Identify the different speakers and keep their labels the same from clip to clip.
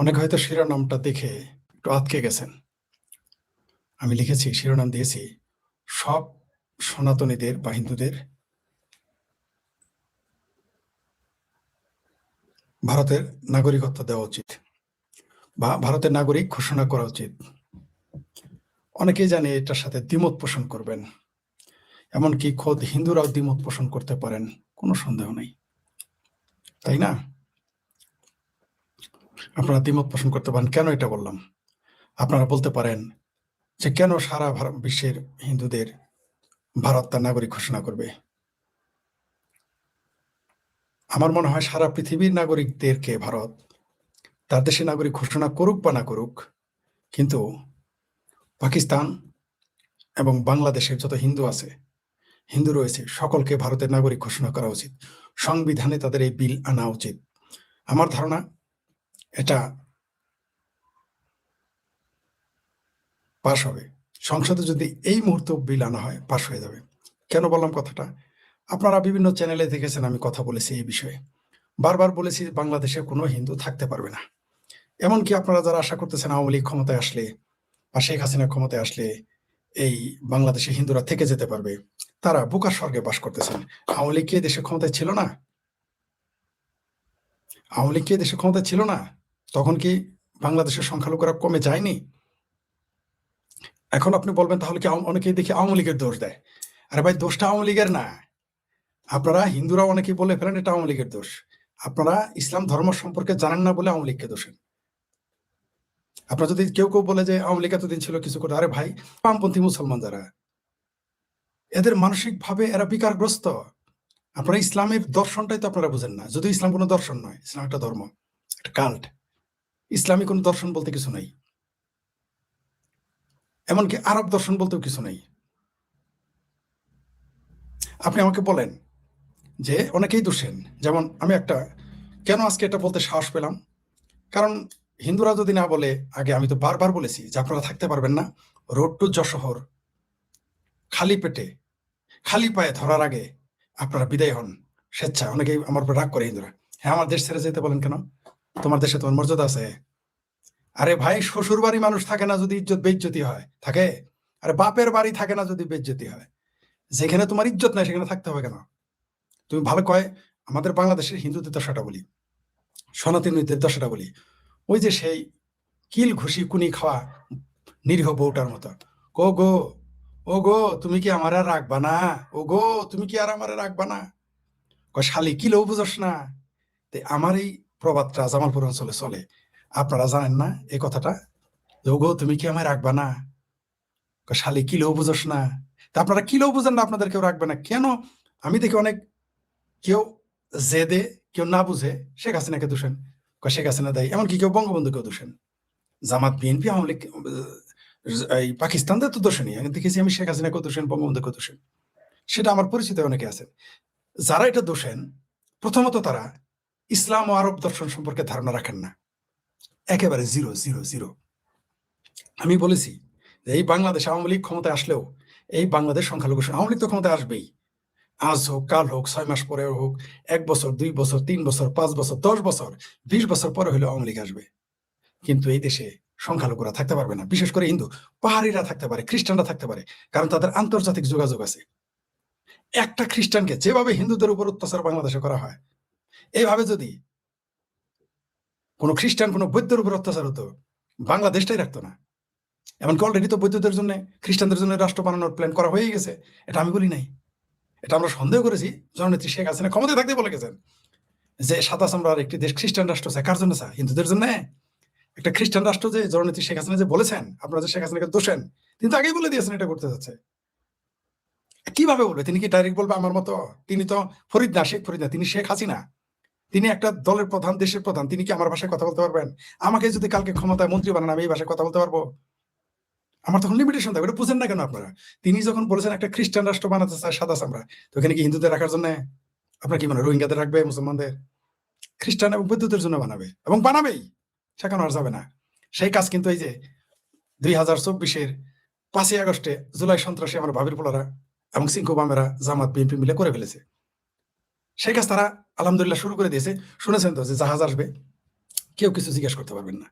Speaker 1: অনেকে হয়তো শিরোনামটা দেখে একটু আটকে গেছেন। আমি লিখেছি, শিরোনাম দিয়েছি, সব সনাতনীদের বা হিন্দুদের ভারতের নাগরিকত্ব দেওয়া উচিত বা ভারতের নাগরিক ঘোষণা করা উচিত। অনেকেই জানে এটার সাথে দ্বিমত পোষণ করবেন, এমনকি খোদ হিন্দুরাও দ্বিমত পোষণ করতে পারেন, কোনো সন্দেহ নেই, তাই না? আপনারা দ্বিমত পোষণ করতে পারেন। কেন এটা বললাম? আপনারা বলতে পারেন যে কেন সারা বিশ্বের হিন্দুদের ভারত তার নাগরিক ঘোষণা করবে? আমার মনে হয় সারা পৃথিবীর নাগরিকদেরকে ভারত তার দেশের নাগরিক ঘোষণা করুক বা না করুক, কিন্তু পাকিস্তান এবং বাংলাদেশের যত হিন্দু রয়েছে, সকলকে ভারতের নাগরিক ঘোষণা করা উচিত। সংবিধানে তাদের এই বিল আনা উচিত। আমার ধারণা এটা পাশ হবে। সংসদে যদি এই মুহূর্তে বিল আনা হয়, পাশ হয়ে যাবে। কেন বললাম কথাটা? আপনারা বিভিন্ন চ্যানেলে দেখেছেন আমি কথা বলেছি এই বিষয়ে। বারবার বলেছি বাংলাদেশে কোনো হিন্দু থাকতে পারবে না। এমনকি আপনারা যারা আশা করতেছেন আওয়ামী লীগ ক্ষমতায় আসলে বা শেখ হাসিনা ক্ষমতায় আসলে এই বাংলাদেশে হিন্দুরা থেকে যেতে পারবে, তারা বোকার স্বর্গে বাস করতেছেন। আওয়ামী লীগ কি দেশে ক্ষমতায় ছিল না? আওয়ামী লীগ কি দেশে ক্ষমতায় ছিল না? তখন কি বাংলাদেশের সংখ্যালঘুরা কমে যায়নি? এখন আপনি বলবেন তাহলে কি অনেকেই দেখি আওয়ামী লীগের দোষ দেয়। আরে ভাই, দোষটা আওয়ামী লীগের না। আপনারা হিন্দুরা অনেকেই বলে ফেলেন এটা আওয়ামী লীগের দোষ। আপনারা ইসলাম ধর্ম সম্পর্কে জানেন না বলে আওয়ামী লীগকে দোষেন। আপনারা যদি কেউ বলে যে আওয়ামী লীগ এতদিন ছিল কিছু করে, আরে ভাই, বামপন্থী মুসলমান যারা, এদের মানসিকভাবে এরা বিকারগ্রস্ত। আপনারা ইসলামের দর্শনটাই তো আপনারা বুঝেন না। যদি ইসলাম কোনো দর্শন নয়, ইসলাম একটা ধর্ম, একটা কাল্ট। ইসলামী কোনো দর্শন বলতে কিছু নাই, এমনকি আরব দর্শন বলতেও কিছু নাই। আপনি আমাকে বলেন যে অনেকেই দোষেন, যেমন আমি কেন আজকে এটা বলতে সাহস পেলাম? কারণ হিন্দুরা যদি না বলে, আগে আমি তো বারবার বলেছি যে আপনারা থাকতে পারবেন না। রোড টু যশোহর খালি পেটে খালি পায়ে ধরার আগে আপনারা বিদায় হন স্বেচ্ছা। অনেকেই আমার উপর রাগ করে হিন্দুরা, হ্যাঁ আমার দেশ ছেড়ে যেতে বলেন কেন? তোমার দেশে তোমার মর্যাদা আছে। আরে ভাই, শ্বশুর বাড়ি মানুষ থাকে না যদি ইজ্জত বেইজ্জতি হয়? থাকে। আরে বাপের বাড়ি থাকে না যদি বেইজ্জতি হয়? যেখানে তোমার ইজ্জত নাই সেখানে থাকতে হবে কেন? তুমি ভালো কয় আমাদের বাংলাদেশের হিন্দুদের দশাটা বলি, সনাতনীদের দশাটা বলি। ওই যে সেই কিল ঘুষি কুনি খাওয়া নিরীহ বউটার মতো, ও গো, ও গো, তুমি কি আমার আর রাখবা না? ও গো, তুমি কি আর আমার রাখবা না? শালি কিলেও বুঝস না? আমার এই প্রবাদটা জামালপুর অঞ্চলে চলে। আপনারা জানেন না এই কথাটা? ও গো, তুমি কি আমায় রাখবা না? শালি কিলেও বুঝস না? তা আপনারা কিলেও বুঝেন না, আপনাদের কেউ রাখবে না কেন? আমি দেখি অনেক কেউ জেদে, কেউ না বুঝে শেখ হাসিনাকে দোষেন, শেখ হাসিনা দেয়। এমনকি কেউ বঙ্গবন্ধুকেও দোষেন। জামাত, বিএনপি, আওয়ামী লীগ, এই পাকিস্তানদের তো দোষে নেই। আমি দেখেছি আমি শেখ হাসিনাকেও দোষেন, বঙ্গবন্ধুকেও দোষেন। সেটা আমার পরিচিত অনেকে আছেন। যারা এটা দোষেন, প্রথমত তারা ইসলাম ও আরব দর্শন সম্পর্কে ধারণা রাখেন না। একেবারে জিরো জিরো জিরো। আমি বলেছি যে এই বাংলাদেশ আওয়ামী লীগ ক্ষমতায় আসলেও এই বাংলাদেশ সংখ্যালঘু, আওয়ামী লীগ তো ক্ষমতায় আসবেই, আজ হোক, কাল হোক, 6 মাস পরে হোক, 1 বছর, 2 বছর, 3 বছর, 5 বছর, 10 বছর, 20 বছর পরে হলেও আওয়ামী লীগ আসবে। কিন্তু এই দেশে সংখ্যালঘুরা থাকতে পারবে না। বিশেষ করে হিন্দু, পাহাড়িরা থাকতে পারে, খ্রিস্টানরা থাকতে পারে, কারণ তাদের আন্তর্জাতিক যোগাযোগ আছে। একটা খ্রিস্টানকে যেভাবে হিন্দুদের উপর অত্যাচার বাংলাদেশে করা হয়, এইভাবে যদি কোনো খ্রিস্টান কোনো বৌদ্ধের উপর অত্যাচার হতো, বাংলাদেশটাই রাখতো না। এমনকি অলরেডি তো বৌদ্ধদের জন্য, খ্রিস্টানদের জন্য রাষ্ট্র বানানোর প্ল্যান করা হয়ে গেছে। এটা আমি বলি নাই, এটা আমরা সন্দেহ করেছি। জননেত্রী শেখ হাসিনা ক্ষমতায় থাকতে বলে গেছেন যে সাদা চামড়ার একটি দেশ খ্রিস্টান রাষ্ট্র চায়। কার জন্য চায়? হিন্দুদের জন্য। একটা খ্রিস্টান রাষ্ট্র যে জননেত্রী শেখ হাসিনা যে বলেছেন, আপনারা যে শেখ হাসিনাকে দোষেন, তিনি তো আগেই বলে দিয়েছেন এটা করতে যাচ্ছে। কিভাবে বলবে? তিনি কি ডাইরেক্ট বলবে আমার মতো? তিনি তো ফরিদ না, শেখ ফরিদ না, তিনি শেখ হাসিনা। তিনি একটা দলের প্রধান, দেশের প্রধান। তিনি কি আমার ভাষায় কথা বলতে পারবেন? আমাকে যদি কালকে ক্ষমতায় মন্ত্রী বানান, আমি এই ভাষায় কথা বলতে পারবো? আমার তখন লিমিটেশন থাকবে। এটা বুঝেন না কেন আপনারা? তিনি যখন বলেছেন একটা খ্রিস্টান রাষ্ট্র বানাতে চায় সাদা চামড়া, তো এখানে কি হিন্দুদের রাখার জন্য? আপনার কি মনে হয় রোহিঙ্গাদের রাখবে, মুসলমানদের? খ্রিস্টান এবং বৌদ্ধদের জন্য বানাবে, এবং বানাবেই, শেখানো আর যাবে না। সেই কাজ কিন্তু এই যে 2024-এর 5ই আগস্টে জুলাই সন্ত্রাসী আমার ভাবির পোলারা এবং সিংকু বামেরা, জামাত, বিএনপি মিলে করে ফেলেছে। সেই কাজ তারা আলহামদুলিল্লাহ শুরু করে দিয়েছে। শুনেছেন তো যে জাহাজ আসবে, কেউ কিছু জিজ্ঞেস করতে পারবেন না।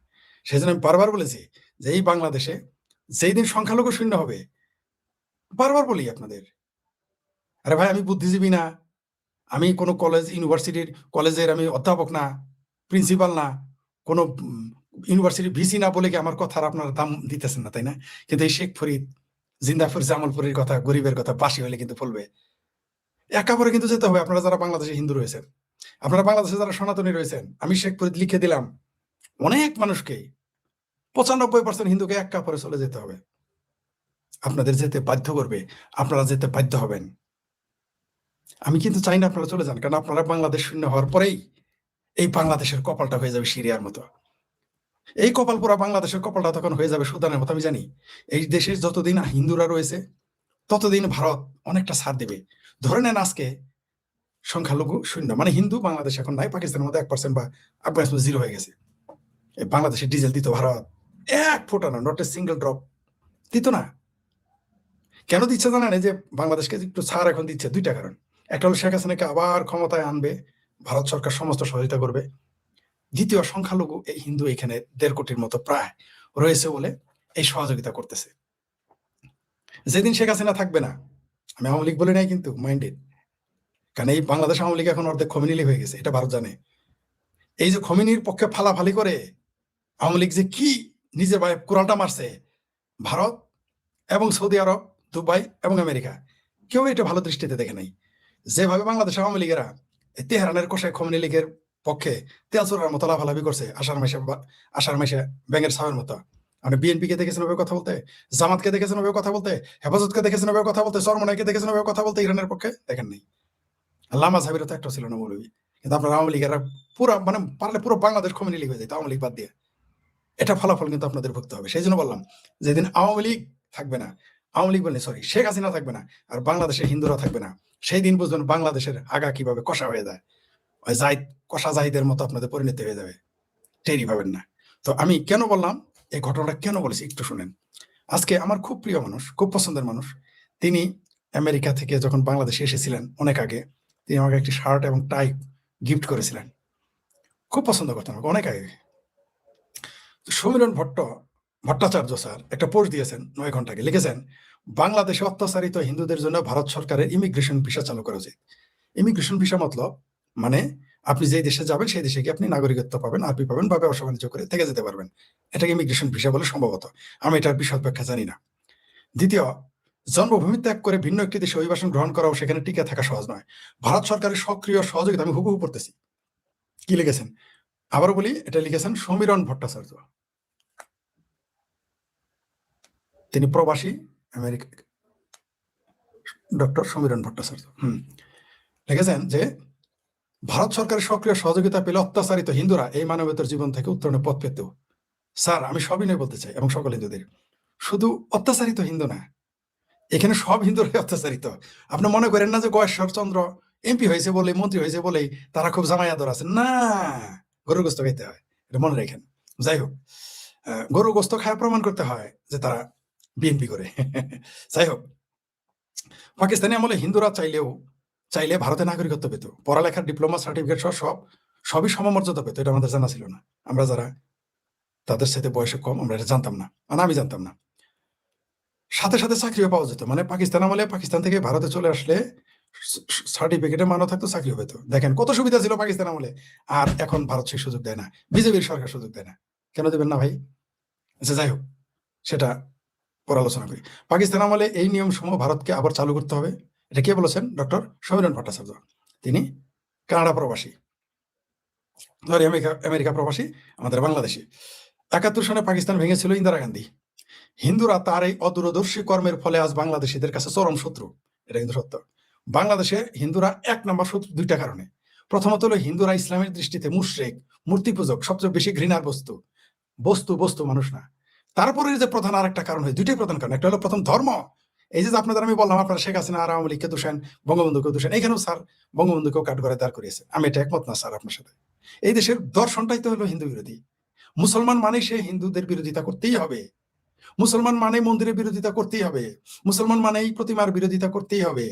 Speaker 1: সেই জন্য আমি বারবার বলেছি যে এই বাংলাদেশে যেই দিন সংখ্যালঘু শূন্য হবে, বারবার বলি আপনাদের, আরে ভাই আমি বুদ্ধিজীবী না, আমি কোনো কলেজের আমি অধ্যাপক না, প্রিন্সিপাল না, কোনো ইউনিভার্সিটির ভিসি না বলে কি আমার কথার আপনারা দাম দিতেছেন না, তাই না? কিন্তু এই শেখ ফরিদ, জিন্দাফর, জামালপুরের কথা, গরিবের কথা বাসি হলে কিন্তু বলবে। একেবারে কিন্তু যেতে হবে। আপনারা যারা বাংলাদেশে হিন্দু রয়েছেন, আপনারা বাংলাদেশে যারা সনাতনী রয়েছেন, আমি শেখ ফরিদ লিখে দিলাম অনেক মানুষকে, 95% হিন্দুকে এক কাপড়ে চলে যেতে হবে। আপনাদের যেতে বাধ্য করবে, আপনারা যেতে বাধ্য হবেন। আমি কিন্তু চাই না আপনারা চলে যান, কারণ আপনারা বাংলাদেশ শূন্য হওয়ার পরেই এই বাংলাদেশের কপালটা হয়ে যাবে সিরিয়ার মতো। এই কপাল পুরা বাংলাদেশের কপালটা তখন হয়ে যাবে সুদানের মতো। আমি জানি এই দেশের যতদিন হিন্দুরা রয়েছে ততদিন ভারত অনেকটা ছাড় দেবে। ধরে নেন আজকে সংখ্যালঘু শূন্য, মানে হিন্দু বাংলাদেশ এখন নাই, পাকিস্তানের মধ্যে 1% বা আফগানিস্তান 0 হয়ে গেছে। বাংলাদেশে ডিজেল দিত ভারত, এক ফোঁটা না, নট এ সিঙ্গেল ড্রপ দিত না। কেন দিচ্ছে জানেন? এই যে বাংলাদেশকে একটু ছাড় এখন দিচ্ছে, দুইটা কারণ। একটা হলো শেখ হাসিনাকে আবার ক্ষমতায় আনবে, ভারত সরকার সমস্ত সহযোগিতা করবে। দ্বিতীয়, সংখ্যালঘু এই হিন্দু এখানে 1.5 কোটির মতো প্রায় রয়েছে বলে এই সহযোগিতা করতেছে। যেদিন শেখ হাসিনা থাকবে না, আমি আওয়ামী লীগ বলে নাই কিন্তু, মাইন্ডেড, কারণ এই বাংলাদেশ আওয়ামী লীগ এখন অর্ধেক খমিনিলি হয়ে গেছে, এটা ভারত জানে। এই যে খমিনির পক্ষে ফালাফালি করে আওয়ামী লীগ যে কি নিজের ভাই কোরআনটা মারছে, ভারত এবং সৌদি আরব, দুবাই এবং আমেরিকা কেউ এটা ভালো দৃষ্টিতে দেখে নাই। যেভাবে বাংলাদেশ আওয়ামী লীগেরা তেহরানের কোষায় খমিনি লীগের পক্ষে তেল চোরার মতো লাফালাফি করছে, আষাঢ় মাসে ব্যাঙের ছাওয়ের মতো। মানে বিএনপি কে দেখেছেন ওভাবে কথা বলতে, জামাতকে দেখেছেন ওভাবে কথা বলতে, হেফাজতকে দেখেছেন ওভাবে কথা বলতে, চরমনাইকে দেখেছেন ওভাবে কথা বলতে, ইরানের পক্ষে দেখেন নাই। লামা সাহেবের তো একটা ছিল না মৌলবী। কিন্তু আপনার আওয়ামী লীগেরা পুরো, মানে পারলে পুরো বাংলাদেশ খমিনি লীগ হয়ে যেত আওয়ামী লীগ বাদ দিয়ে। এটা ফলাফল কিন্তু আপনাদের ভুগতে হবে। সেই জন্য বললাম, যেদিন আওয়ামী লীগ থাকবে না, আওয়ামী লীগ বলে সরি, শেখ হাসিনা থাকবে না, আর বাংলাদেশের হিন্দুরা থাকবে না, সেই দিন বুঝবেন বাংলাদেশের আগা কিভাবে কষা হয়ে যায়। ওই জাহিদ, কষা জাহিদের মতো আপনাদের পরিণতি হয়ে যাবে, টেরই পাবেন না। তো আমি কেন বললাম, এই ঘটনাটা কেন বলেছি একটু শুনেন। আজকে আমার খুব প্রিয় মানুষ, খুব পছন্দের মানুষ, তিনি আমেরিকা থেকে যখন বাংলাদেশে এসেছিলেন অনেক আগে, তিনি আমাকে একটি শার্ট এবং টাই গিফট করেছিলেন। খুব পছন্দ করতেন আমাকে অনেক আগে। সমীরণ ভট্টাচার্য স্যার একটা পোস্ট দিয়েছেন 9 ঘন্টা আগে, লিখেছেন বাংলাদেশে অত্যাচারিত হিন্দুদের জন্য ভারত সরকারের ইমিগ্রেশন ভিসা চালু করা উচিত। ইমিগ্রেশন ভিসা মতলব, মানে আপনি যেই দেশে যাবেন সেই দেশে গিয়ে আপনি নাগরিকত্ব পাবেন, আরবি পাবেন বা ব্যবসা বাণিজ্য করে থেকে যেতে পারবেন। এটাকে ইমিগ্রেশন ভিসা বলে সম্ভবত, আমি এটার বিশদ ব্যাখ্যা জানি না। দ্বিতীয়, জন্মভূমি ত্যাগ করে ভিন্ন একটি দেশে অভিবাসন গ্রহণ করা ও সেখানে টিকে থাকা সহজ নয়। ভারত সরকারের সক্রিয় সহযোগিতা, আমি হুবহু পড়তেছি কি লিখেছেন, আবারও বলি, এটা লিখেছেন সমীরণ ভট্টাচার্য, তিনি প্রবাসী আমেরিকা, ডক্টর সমীরণ ভট্টাচার্য। লিখেছেন যে ভারত সরকারের সক্রিয় সহযোগিতা পেলে অত্যাচারিত হিন্দুরা এই মানবতার জীবন থেকে উত্তরণের পথ পেত। স্যার আমি সবই নয় বলতে চাই, এবং সকল হিন্দুদের, শুধু অত্যাচারিত হিন্দু না, এখানে সব হিন্দুরাই অত্যাচারিত। আপনি মনে করেন না যে গয়েশ্বর চন্দ্র এমপি হয়েছে বলে, মন্ত্রী হয়েছে বলেই তারা খুব জামাই আদর আছে, না, গরুর গোস্ত খাইতে হয়, এটা মনে রাখেন। যাই হোক, গরুর গোস্ত খায় প্রমাণ করতে হয় যে তারা বিএনপি করে। যাই হোক, পাকিস্তানি আমলে হিন্দুরা চাইলে ভারতে নাগরিকত্ব পেত, পড়ালেখার ডিপ্লোমা সার্টিফিকেট সহ সবই সমমর্যাদা পেত। এটা আমাদের জানা ছিল না, আমরা যারা তাদের সাথে বয়সে কম, আমরা এটা জানতাম না, মানে আমি জানতাম না। সাথে সাথে চাকরিও পাওয়া যেত, মানে পাকিস্তান আমলে পাকিস্তান থেকে ভারতে চলে আসলে সার্টিফিকেটে মানো থাকতো, চাকরিও পেত। দেখেন কত সুবিধা ছিল পাকিস্তান আমলে। আর এখন ভারত সেই সুযোগ দেয় না, বিজেপির সরকার সুযোগ দেয় না। কেন দেবেন না ভাই? আচ্ছা যাই হোক, সেটা পরে আলোচনা করি। পাকিস্তান আমলে এই নিয়ম সমূহ ভারতকে আবার চালু করতে হবে। এটা কে বলেছেন? ডক্টর সমীরণ ভট্টাচার্য, তিনি কানাডা প্রবাসী, সরি আমেরিকা প্রবাসী, আমাদের বাংলাদেশি। 71 সনে পাকিস্তান ভেঙেছিল ইন্দিরা গান্ধী। হিন্দুরা তার এই অদূরদর্শী কর্মের ফলে আজ বাংলাদেশিদের কাছে চরম শত্রু। এটা কিন্তু সত্য। বাংলাদেশে হিন্দুরা 1 নম্বর শত্রু 2টা কারণে। প্রথমত হলো হিন্দুরা ইসলামের দৃষ্টিতে মুশরিক, মূর্তি পূজক, সবচেয়ে বেশি ঘৃণার বস্তু মানুষ না। তারপরে যে প্রধান আরেকটা কারণ হয়, 2টাই প্রধান কারণ। একটা হলো প্রথম ধর্ম, এই যে আপনাদের আমি বললাম আপনারা শেখ হাসিনা আর আওয়ামী লীগকে দোষেন, বঙ্গবন্ধুকে দোষেন, এখানেও স্যার বঙ্গবন্ধুকেও কাঠগড়ায় দাঁড় করিয়েছে। আমি এটা একমত না স্যার আপনার সাথে। এই দেশের দর্শনটাই তো হলো হিন্দু বিরোধী। মুসলমান মানে সে হিন্দুদের বিরোধিতা করতেই হবে, মুসলমান মানে মন্দিরের বিরোধিতা করতেই হবে, মুসলমান মানে এই প্রতিমার বিরোধিতা করতেই হবে।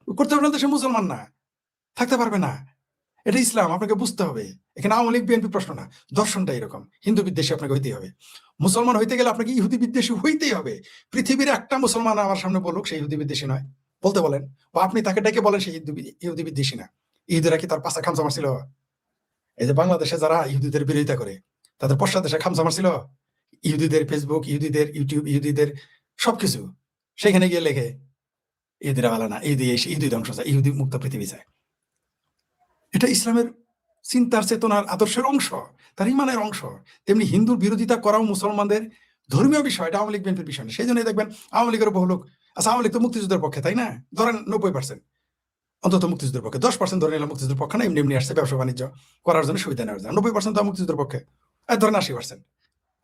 Speaker 1: করতে পারলে তো সে মুসলমান না, থাকতে পারবে না। এটা ইসলাম, আপনাকে বুঝতে হবে। এখানে আওয়ামী লীগ বিএনপি প্রশ্ন না, দর্শনটা এরকম। হিন্দু বিদ্বেষী আপনাকে হইতেই হবে। মুসলমান হইতে গেলে আপনাকে ইহুদি বিদ্বেষী হইতেই হবে। পৃথিবীর একটা মুসলমান আমার সামনে বলুক সে ইহুদি বিদ্বেষী নয়, বলতে বলেন। বা আপনি তাকে ডেকে বলেন সে ইহুদি বিদ্বেষী না। ইহুদিরা কি তার পাশে খামচা মারছিল? এই যে বাংলাদেশে যারা ইহুদিদের বিরোধিতা করে তাদের পশ্চাৎ দেশে খামচা মারছিল ইহুদিদের ফেসবুক, ইহুদিদের ইউটিউব, ইহুদিদের সবকিছু। সেখানে গিয়ে লেখে ইহুদিরা ভালো না, ইহুদি ধ্বংস চায়, ইহুদি মুক্ত পৃথিবী চায়। এটা ইসলামের চিন্তার, চেতনার, আদর্শের অংশ, তার ইমানের অংশ। তেমনি হিন্দুর বিরোধিতা করাও মুসলমানদের ধর্মীয় বিষয়, এটা আওয়ামী লীগ বিএনপির বিষয় না। সেই জন্যই দেখবেন আওয়ামী লীগের বহু লোক, আচ্ছা আওয়ামী লীগ তো মুক্তিযুদ্ধের পক্ষে, তাই না? ধরেন 90% অন্তত মুক্তিযুদ্ধের পক্ষে, 10% ধরে নিলাম মুক্তিযুদ্ধের পক্ষে না, এমনি এমনি আসছে ব্যবসা বাণিজ্য করার জন্য, সুবিধা নেওয়ার জন্য। 90% তো মুক্তিযুদ্ধের পক্ষে, আর ধরেন 80%,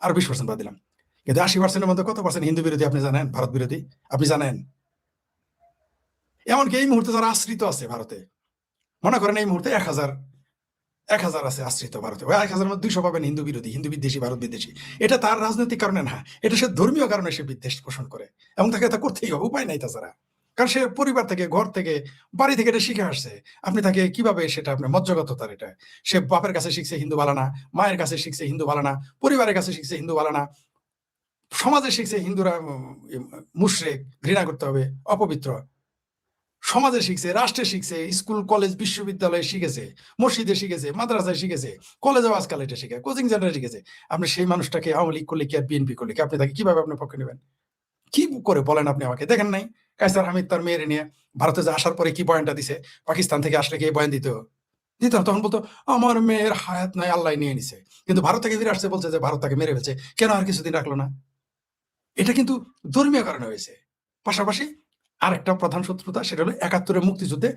Speaker 1: আর 20% বাদ দিলাম। কিন্তু 80%-এর মধ্যে কত পার্সেন্ট হিন্দু বিরোধী আপনি জানেন? ভারত বিরোধী আপনি জানেন? এমনকি এই মুহূর্তে যারা আশ্রিত আছে ভারতে, মনে করেন এই মুহূর্তে 1000 আছে আশ্রিত ভারতে, ওই 1000-এর মধ্যে 200 পাবেন হিন্দু বিরোধী, হিন্দু বিদ্বেষী, ভারত বিদ্বেষী। এটা তার রাজনৈতিক কারণে না, এটা সে ধর্মীয় কারণে সে বিদ্বেষ পোষণ করে, এবং তাকে এটা করতেই হবে, উপায় নাই তাছাড়া। কারণ সে পরিবার থেকে, ঘর থেকে, বাড়ি থেকে এটা শিখে আসছে। আপনি তাকে কিভাবে, সেটা আপনার মজ্জাগত, তার এটা। সে বাপের কাছে শিখছে হিন্দু বালানা, মায়ের কাছে শিখছে হিন্দু বালানা, পরিবারের কাছে শিখছে হিন্দু বালানা, সমাজে শিখছে হিন্দুরা মুশরিক, ঘৃণা করতে হবে, অপবিত্র। সমাজে শিখছে, রাষ্ট্রে শিখছে, স্কুল কলেজ বিশ্ববিদ্যালয়ে শিখেছে, মসজিদে শিখেছে, মাদ্রাসায় শিখেছে, কলেজেও আজকাল এটা শিখে, কোচিং সেন্টারে শিখেছে। আপনি সেই মানুষটাকে আওয়ামী লীগ করলে কি আর বিএনপি করলে কি আপনি তাকে কিভাবে আপনার পক্ষে নেবেন? কি করে বলেন আপনি আমাকে? দেখেন নাই কায়সার হামিদ তার মেয়ের নিয়ে ভারতে যে আসার পরে কি বয়ানটা দিছে? পাকিস্তান থেকে আসলে কি বয়ান দিত? দিত না। তখন বলতো আমার মেয়ের হায়াত নাই, আল্লাহ নিয়ে নিছে। কিন্তু ভারত থেকে ফিরে আসছে বলছে যে ভারত তাকে মেরে ফেলছে, কেন আর কিছুদিন রাখলো না? এটা কিন্তু ধর্মীয় কারণে হয়েছে। পাশাপাশি আরেকটা প্রধান শত্রুতা, সেটা হলো 71-এর মুক্তিযুদ্ধে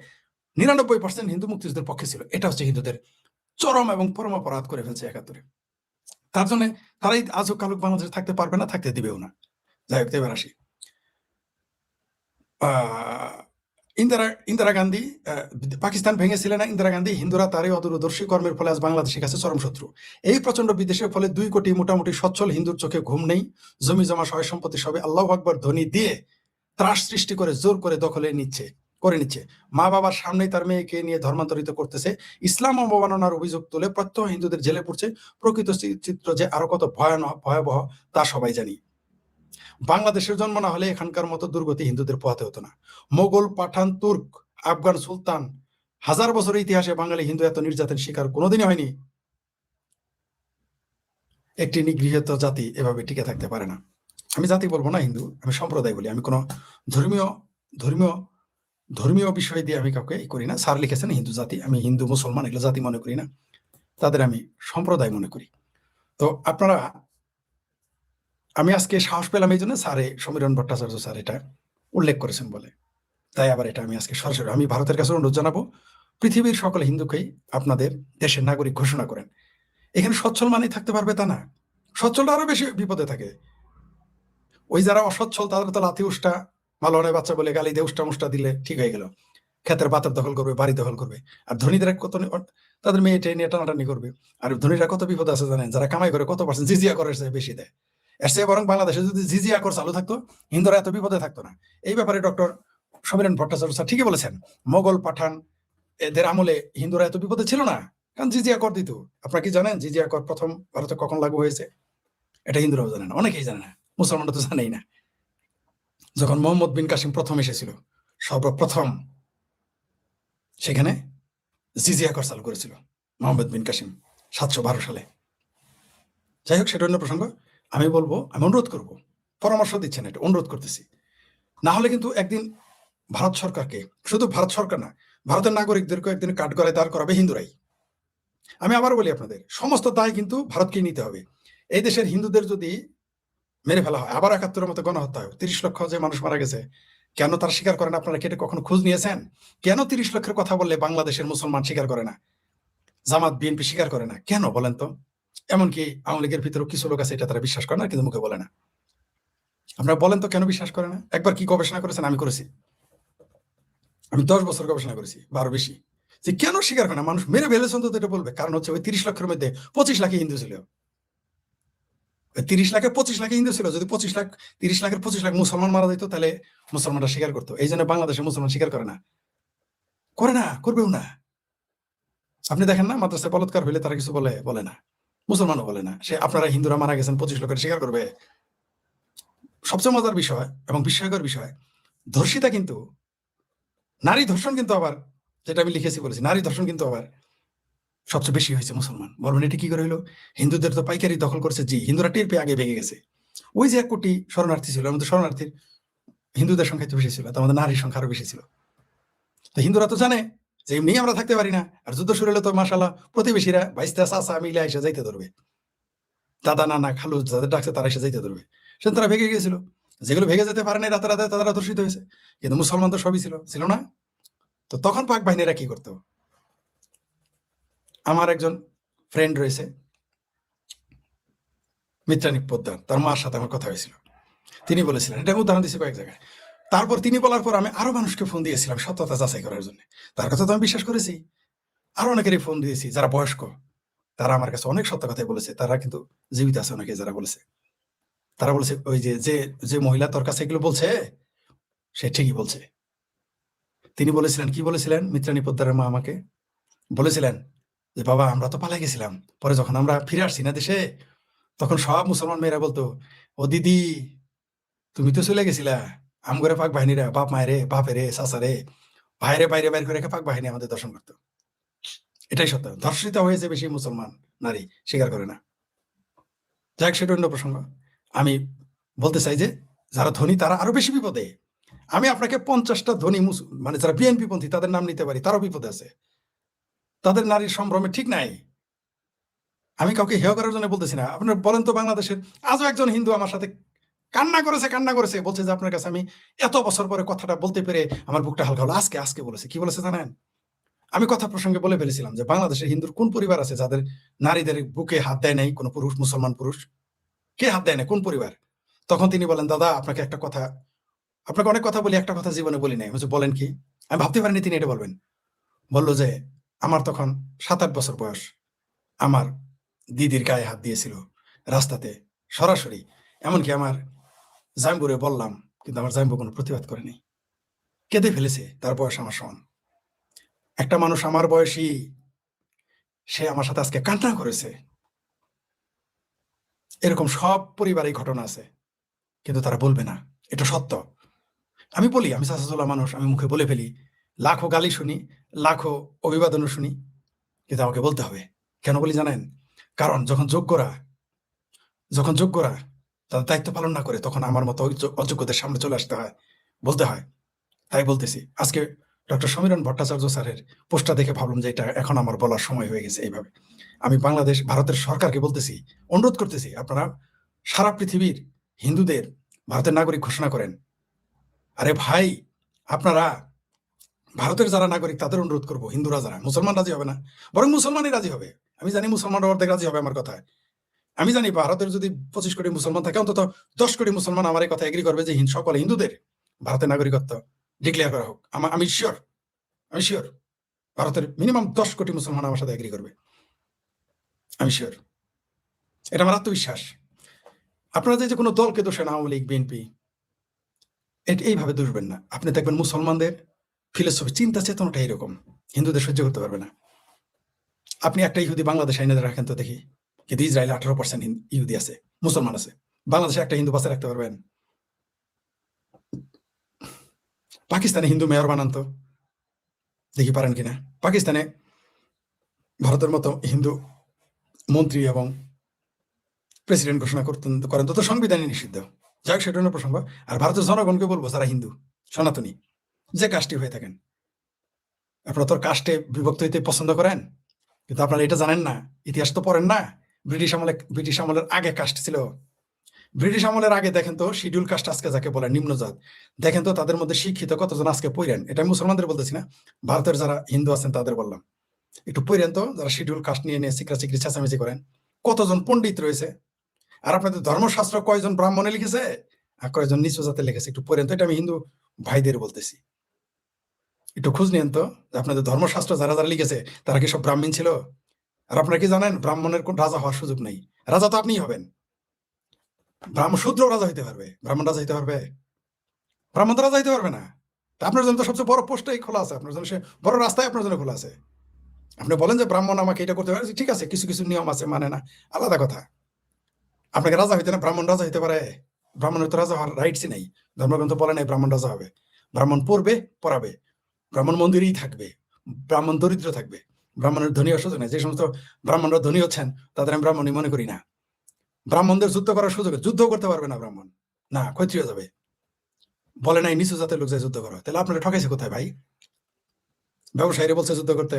Speaker 1: 99% হিন্দু মুক্তিযুদ্ধের পক্ষে ছিল। এটা হচ্ছে হিন্দুদের চরম এবং পরম অপরাধ করে ফেলছে 71-এ। তার জন্য তারাই আজও কালুক বাংলাদেশে থাকতে পারবে না, থাকতে দিবেও না। যাই হোক, এবার আসি। ইন্দিরা গান্ধী, পাকিস্তান ভেঙেছিলেন না ইন্দিরা গান্ধী। হিন্দুরা তারই অদূরদর্শী কর্মের ফলে আজ বাংলাদেশের কাছে চরম শত্রু। এই প্রচন্ড বিদেশের ফলে 2 কোটি মোটামুটি সচ্ছল হিন্দুর চোখে ঘুম নেই। জমি জমা সহায় সম্পত্তি সবে আল্লাহু আকবার ধ্বনি দিয়ে ত্রাস সৃষ্টি করে জোর করে দখলে করে নিচ্ছে। মা বাবার সামনেই তার মেয়েকে নিয়ে ধর্মান্তরিত করতেছে। ইসলাম অবমাননার অভিযোগ তুলে প্রত্যহ হিন্দুদের জেলে পড়ছে। প্রকৃত চিত্র যে আরো কত ভয়াবহ তা সবাই জানি। বাংলাদেশের জন্ম না হলে এখানকার মতো দুর্গতি হিন্দুদের পোহাতে হতো না। মোগল, পাঠান, তুর্ক, আফগান সুলতান, 1000 বছরের ইতিহাসে বাঙালি হিন্দু এত নির্যাতনের শিকার কোনোদিনই হয়নি। একটি নিগৃহীত জাতি এভাবে টিকে থাকতে পারে না। আমি জাতি বলবো না, হিন্দু, আমি সম্প্রদায় বলি। আমি কোনো ধর্মীয় ধর্মীয় ধর্মীয় বিষয় দিয়ে আমি কাউকে করি না। স্যার লিখেছেন হিন্দু জাতি, আমি হিন্দু মুসলমান এগুলো জাতি মনে করি না, তাদের আমি সম্প্রদায় মনে করি। তো আপনারা, আমি আজকে সাহস পেলাম এই জন্য স্যারে, সমীরণ ভট্টাচার্য স্যার এটা উল্লেখ করেছেন বলে, তাই আবার এটা আমি আজকে সরাসরি আমি ভারতের কাছে অনুরোধ জানাবো, পৃথিবীর সকল হিন্দুকেই আপনাদের দেশের নাগরিক ঘোষণা করেন। এখানে সচ্ছল মানেই থাকতে পারবে তা না, সচ্ছলটা আরো বেশি বিপদে থাকে। ওই যারা অসচ্ছল তাদের তো লাথি উষ্টা, মালনের বাচ্চা বলে গালি দিয়ে উষ্টা মুষ্টা দিলে ঠিক হয়ে গেল, ক্ষেতের পাতের দখল করবে, বাড়ি দখল করবে। আর ধনীরা কত, তাদের মেয়ে নিয়ে টানাটানি করবে। আর ধনীরা কত বিপদ আছে জানেন? যারা কামাই করে কত পার্সেন্ট জিজিয়া করে বেশি দেয়। এর চেয়ে বরং বাংলাদেশে যদি জিজিয়া কর চালু থাকতো, হিন্দুরা এত বিপদে থাকতো না। এই ব্যাপারে ডক্টর সমীরণ ভট্টাচার্য স্যার ঠিকই বলেছেন। মোগল, পাঠান এদের আমলে হিন্দুরা এত বিপদে ছিল না, কারণ জিজিয়া কর দিত। আপনারা কি জানেন জিজিয়া কর প্রথম ভারতে কখন লাগু হয়েছে? এটা হিন্দুরাও জানে না, অনেকেই জানে না, মুসলমানরা তো জানেই না। যখন মোহাম্মদ বিন কাসিম প্রথম এসেছিল, সর্বপ্রথম সেখানে জিজিয়া কর চালু করেছিল মোহাম্মদ বিন কাসিম 712 সালে। যাই হোক, সেটা অন্য প্রসঙ্গ। আমি বলবো, আমি অনুরোধ করব, পরামর্শ দিচ্ছেন, এটা অনুরোধ করতেছি। না হলে কিন্তু একদিন ভারত সরকারকে, শুধু ভারত সরকার না, ভারতের নাগরিকদেরকে একদিন কাঠগড়ায় দাঁড় করাবে হিন্দুরাই। আমি আবার বলি আপনাদের, সমস্ত দায় কিন্তু ভারতকেই নিতে হবে। এই দেশের হিন্দুদের যদি মেরে ফেলা হয়, আবার 71-এর মতো গণহত্যা হয়, 30 লক্ষ যে মানুষ মারা গেছে, কেন তারা স্বীকার করেন? আপনারা কেটে কখনো খোঁজ নিয়েছেন? কেন 30 লক্ষের কথা বললে বাংলাদেশের মুসলমান স্বীকার করে না, জামাত বিএনপি স্বীকার করে না? কেন বলেন তো? এমনকি আওয়ামী লীগের ভিতরেও কিছু লোক আছে এটা তারা বিশ্বাস করে না, কিন্তু মুখে বলে না। আপনারা বলেন তো কেন বিশ্বাস করে না? একবার কি গবেষণা করেছেন? আমি করেছি, আমি 10 বছর গবেষণা করেছি, 12 বেশি, যে কেন স্বীকার করে না? মানুষ মেরে ফেলেছেন তো এটা বলবে। কারণ হচ্ছে ওই 30 লক্ষের মধ্যে 25 লাখই হিন্দু ছিল। 30 লাখে 25 লাখে হিন্দু ছিল। যদি 30 লাখের 25 লাখ মুসলমান মারা যেত, তাহলে মুসলমানরা স্বীকার করতো। এই জন্য বাংলাদেশে মুসলমান স্বীকার করে না, করবেও না। আপনি দেখেন না মাদ্রাসায় বলাৎকার হইলে তারা কিছু বলে না, মুসলমানও বলে না। সে আপনারা হিন্দুরা মারা গেছেন 25 লোকের স্বীকার করবে? সবচেয়ে মজার বিষয় এবং বিস্ময়কর বিষয়, ধর্ষিতা কিন্তু, নারী ধর্ষণ কিন্তু আবার, যেটা আমি লিখেছি বলেছি, নারী ধর্ষণ কিন্তু আবার সবচেয়ে বেশি হয়েছে মুসলমান। বলবেন এটা কি করে হইলো? হিন্দুদের তো পাইকারি দখল করেছে। জি, হিন্দুরা টের পেয়ে আগে ভেঙে গেছে। ওই যে 1 কোটি শরণার্থী ছিল, আমাদের শরণার্থীর হিন্দুদের সংখ্যা একটু বেশি ছিল, তো আমাদের নারীর সংখ্যা আরো বেশি ছিল। তো হিন্দুরা তো জানে যে এমনি আমরা থাকতে পারি না, আর যুদ্ধ শুরু হলে তো মাশাল্লাহ প্রতিবেশীরা বাইস্তা চাচা মিলে এসে যাইতে ধরবে, দাদা নানা খালু যাদের ডাকছে তারা এসে যাইতে ধরবে। সেদিন তারা ভেঙে গিয়েছিল। যেগুলো ভেঙে যেতে পারে না রাতে রাতে তারা ধর্ষিত হয়েছে। কিন্তু মুসলমান তো সবই ছিল না? তো তখন পাক বাহিনীরা কি করতো? আমার একজন ফ্রেন্ড রয়েছে মিত্রানী পোদ্দার, তার মার সাথে আমার কথা হয়েছিল। তিনি বলেছিলেন, এটা আমি উদাহরণ দিচ্ছি কয়েক জায়গায়। তারপর তিনি বলার পর আমি আরো মানুষকে ফোন দিয়েছিলাম সত্যতা যাচাই করার জন্য। তার কথা তো আমি বিশ্বাস করেছি। আরো অনেকেরই ফোন দিয়েছি যারা বয়স্ক, তারা আমার কাছে অনেক সত্য কথাই বলেছে। তারা কিন্তু জীবিত আছে অনেকে যারা বলেছে। তারা বলেছে ওই যে যে যে মহিলা তোর কাছে এগুলো বলছে সে ঠিকই বলছে। তিনি বলেছিলেন, কি বলেছিলেন? মিত্রানী পোদ্দারের মা আমাকে বলেছিলেন যে বাবা আমরা তো পালাই গেছিলাম, পরে যখন আমরা ফিরে আসছি না দেশে, তখন সব মুসলমান মেয়েরা বলতো, ও দিদি তুমি তো চলে গেছিলা, আমগরে পাক বাহিনীরা বাপ মায়েরে বাপেরে চাচারে ভাইরে বাইরে বাইরে করে রেখে পাক বাহিনী আমাদের দর্শন করতো। এটাই সত্য। ধর্ষিত হয়েছে বেশি মুসলমান নারী, স্বীকার করে না। যাক, সেটা অন্য প্রসঙ্গ। আমি বলতে চাই যে যারা ধনী তারা আরো বেশি বিপদে। আমি আপনাকে 50টা ধনী মানে যারা বিএনপি পন্থী তাদের নাম নিতে পারি, তারও বিপদে আছে। তাদের নারীর সম্ভ্রমে ঠিক নাই। আমি কাউকে হেয় করার জন্য বলতেছি না। আপনার বলেন তো বাংলাদেশের আজও একজন হিন্দু আমার সাথে কান্না করেছে বলছে যে আপনার কাছে আমি এত বছর পরে কথাটা বলতে পেরে আমার বুকটা হালকা হলো। আজকে বলেছে, কি বলেছে জানেন? আমি কথা প্রসঙ্গে বলে ফেলেছিলাম যে বাংলাদেশের হিন্দুর কোন পরিবার আছে যাদের নারীদের বুকে হাত দেয় নাই কোনো পুরুষ, মুসলমান পুরুষ? কে হাত দেয় না? কোন পরিবার? তখন তিনি বলেন, দাদা আপনাকে অনেক কথা বলি, একটা কথা জীবনে বলি নাই। বলেন কি? আমি ভাবতে পারিনি তিনি এটা বলবেন। বললো যে আমার তখন 7-8 বছর বয়স, আমার দিদির গায়ে হাত দিয়েছিল রাস্তাতে সরাসরি। এমনকি আমার জাম্বুরে বললাম, কিন্তু আমার জাম্বু কোনো প্রতিবাদ করেনি, কেঁদে ফেলেছে। তার বয়স আমার সমান। একটা মানুষ আমার বয়সী, সে আমার সাথে আজকে কান্না করেছে। এরকম সব পরিবারেই ঘটনা আছে, কিন্তু তারা বলবে না। এটা সত্য। আমি বলি, আমি চাচাচোলা মানুষ, আমি মুখে বলে ফেলি, লাখো গালি শুনি, লাখো অভিবাদনও শুনি, কিন্তু আমাকে বলতে হবে। কেন বলি জানেন? কারণ যখন যোগ্যরা তাদের দায়িত্ব পালন না করে, তখন আমার মতো অযোগ্যদের সামনে চলে আসতে হয়, বলতে হয়। তাই বলতেছি। আজকে ডক্টর সমীরণ ভট্টাচার্য স্যারের পোস্টটা দেখে ভাবলাম যে এটা এখন আমার বলার সময় হয়ে গেছে। এইভাবে আমি ভারতের সরকারকে বলতেছি, অনুরোধ করতেছি, আপনারা সারা পৃথিবীর হিন্দুদের ভারতের নাগরিক ঘোষণা করেন। আরে ভাই, আপনারা ভারতের যারা নাগরিক তাদের অনুরোধ করবো, হিন্দুরা যারা, মুসলমান রাজি হবে না, বরং মুসলমানই রাজি হবে। আমি জানি মুসলমানরা অর্ধেক রাজি হবে আমার কথায়। আমি জানি ভারতের যদি 25 কোটি মুসলমান থাকে, অন্তত 10 কোটি মুসলমান আমার এই কথা এগ্রি করবে যে সকল হিন্দুদের ভারতের নাগরিকত্ব ডিক্লেয়ার করা হোক। আমি শিওর ভারতের মিনিমাম 10 কোটি মুসলমান আমার সাথে এগ্রি করবে। আমি শিওর, এটা আমার আত্মবিশ্বাস। আপনারা যে কোনো দলকে দোষেন, আওয়ামী লীগ, বিএনপি, এইভাবে দোষবেন না। আপনি দেখবেন মুসলমানদের ফিলোসফি, চিন্তা চেতনাটা এরকম, হিন্দুদের সহ্য করতে পারবে না। আপনি একটা ইহুদি বাংলাদেশ আইনে রাখেন তো দেখি, কিন্তু ইসরায়েলে 18% ইহুদি আছে, মুসলমান আছে। বাংলাদেশে একটা হিন্দু বাঁচা রাখতে পারবেন? পাকিস্তানে হিন্দু মেয়র বানান তো দেখি, পারেন কিনা? পাকিস্তানে ভারতের মতো হিন্দু মন্ত্রী এবং প্রেসিডেন্ট ঘোষণা করেন তো সংবিধানে নিষিদ্ধ। যাই হোক, সেটা অন্য প্রসঙ্গ। আর ভারতের জনগণকে বলবো, যারা হিন্দু সনাতনী যে কাস্টে হয়ে থাকেন, আপনারা তো কাস্টে বিভক্ত হইতে পছন্দ করেন, কিন্তু আপনারা এটা জানেন না, ইতিহাস তো পড়েন না। ব্রিটিশ আমলের আগে কাস্ট ছিল। ব্রিটিশ আমলের আগে দেখেন তো শিডিউল কাস্ট আজকে যাকে বলে নিম্নজাত, দেখেন তো তাদের মধ্যে শিক্ষিত কতজন আজকে পড়েন। এটা আমি মুসলমানদের বলতেছি না, ভারতের যারা হিন্দু আছেন তাদের বললাম। একটু পড়েন তো, যারা শিডিউল কাস্ট নিয়ে চিকরি চেঁচামেচি করেন, কতজন পণ্ডিত রয়েছে। আর আপনাদের ধর্মশাস্ত্র কয়জন ব্রাহ্মণে লিখেছে আর কয়জন নিচু জাতে লিখেছে, একটু পড়েন তো। এটা আমি হিন্দু ভাইদের বলতেছি, একটু খোঁজ নিয়েন তো আপনাদের ধর্মশাস্ত্র যারা যারা লিখেছে তারা কি সব ব্রাহ্মণ ছিল? আর আপনারা কি জানেন ব্রাহ্মণের কোন রাজা হওয়ার সুযোগ নেই? রাজা তো আপনিই হবেন। ব্রাহ্মণ শূদ্র রাজা হইতে পারবে, ব্রাহ্মণ রাজা হইতে পারবে? ব্রাহ্মণ তো রাজা হইতে পারবে না। তা আপনার জন্য তো সবচেয়ে বড় পোস্টটাই খোলা আছে, আপনার জন্য সে বড় রাস্তায় আপনার জন্য খোলা আছে। আপনি বলেন যে ব্রাহ্মণ আমাকে এটা করতে পারে, ঠিক আছে, কিছু কিছু নিয়ম আছে, মানে না, আলাদা কথা। আপনাকে রাজা হইতে না, ব্রাহ্মণ রাজা হইতে পারে? ব্রাহ্মণের তো রাজা হওয়ার রাইটসই নাই। ধর্মগ্রন্থ বলে নাই ব্রাহ্মণ রাজা হবে। ব্রাহ্মণ পড়বে, পড়াবে, ব্রাহ্মণ মন্দিরেই থাকবে, ব্রাহ্মণ দরিদ্র থাকবে, ব্রাহ্মণের ধনী সুযোগ নেই। যে সমস্ত ব্রাহ্মণরা ধনী হচ্ছেন তাদের আমি ব্রাহ্মণই মনে করি না। ব্রাহ্মণদের যুদ্ধ করার সুযোগ, যুদ্ধ করতে পারবে না ব্রাহ্মণ, না, ক্ষত্রিয় যাবে। বলে নাই নিচু জাতের লোক যায় যুদ্ধ করো, তাহলে আপনারা ঠকাইছে কোথায় ভাই? ব্যবসায়ীরা বলছে যুদ্ধ করতে,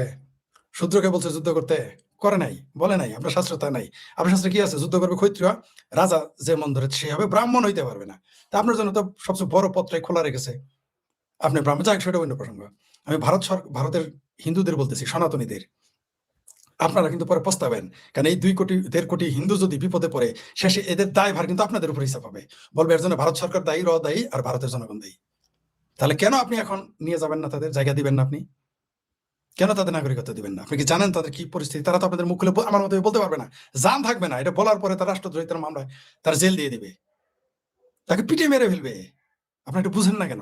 Speaker 1: শূদ্রকে বলছে যুদ্ধ করতে, করে নাই, বলে নাই। আপনার শাস্ত্র তা নাই। আপনার শাস্ত্রে কি আছে? যুদ্ধ করবে ক্ষত্রিয়, রাজা যে মন ধরে সে হবে, ব্রাহ্মণ হইতে পারবে না। তা আপনার জন্য তো সবচেয়ে বড় পথটাই খোলা রেখেছে, আপনি ব্রাহ্মণ। যাক, সেটা অন্য প্রসঙ্গ। আমি ভারতের হিন্দুদের বলতেছি, সনাতনীদের, আপনারা কিন্তু পরে পস্তাবেন। কারণ এই 2 কোটি 1.5 কোটি হিন্দু যদি বিপদে পড়ে, শেষে এদের দায়ভার কিন্তু আপনাদের উপর হিসাব হবে। বলবে এর জন্য ভারত সরকার দায়ী, দায়ী, আর ভারতের জনগণ দায়ী। তাহলে কেন আপনি এখন নিয়ে যাবেন না, তাদের জায়গা দিবেন না? আপনি কেন তাদের নাগরিকত্ব দিবেন না? আপনি কি জানেন তাদের কি পরিস্থিতি? তারা তো আপনাদের মুখ খুলে আমার মতো বলতে পারবে না, জান থাকবে না। এটা বলার পরে তার রাষ্ট্রদ্রোহিতার মামলায় তার জেল দিয়ে দিবে, তাকে পিটিয়ে মেরে ফেলবে। আপনি এটা বুঝেন না কেন?